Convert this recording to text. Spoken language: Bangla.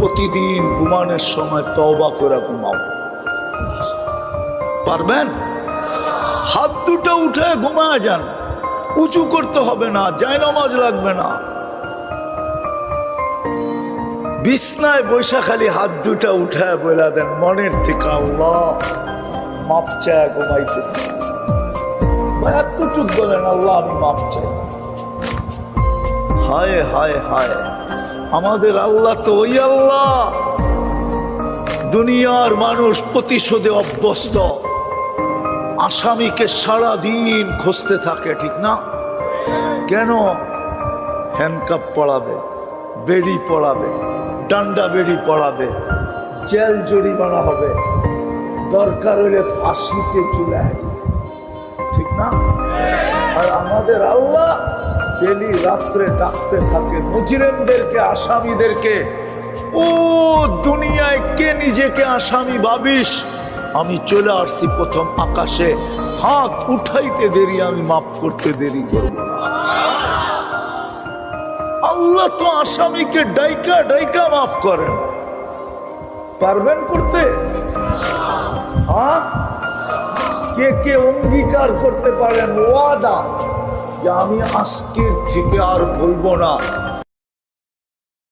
প্রতিদিন ঘুমানোর সময় তওবা করে ঘুমাও। পারবেন? হাত দুটো উঠে ঘুমায় যান, উঁচু করতে হবে না, জায়নামাজ লাগবে না। বিছনায় বৈশা খালি হাত দুটা উঠায় বলে দেন মনের থেকে, আল্লাহ মাপ চায় ঘুমাইতেছে। এতটুক বলেন, আল্লাহ আমি মাপ চাই। হায় হায় হায়, আমাদের আল্লাহ তো ওই আল্লাহ, দুনিয়ার মানুষ প্রতিশোধে অভ্যস্ত। আসামিকে সারাদিন খুঁজতে থাকে, ঠিক না? কেন? হ্যান্ডকাপ পড়াবে, বেড়ি পড়াবে, ডান্ডা বেড়ি পড়াবে, জেল জরিমানা হবে, দরকার হলে ফাঁসিতে চুলায়, ঠিক না? আর আমাদের আল্লাহ ডেলি রাত্রে ডাকতে থাকে মুজরিমদেরকে, আসামিদেরকে, ও দুনিয়ায় কে নিজেকে আসামি ভাবিস? আমি চলে আসছি প্রথম আকাশে, হাত উঠাইতে দেরি, আমি মাফ করতে দেরি করব না। আল্লাহ তো আসামিকে ডাইকা ডাইকা মাফ করেন। পারবেন করতে? হ্যাঁ, কে কে অঙ্গীকার করতে পারেন ওয়াদা যে আমি আজকের থেকে আর বলবো না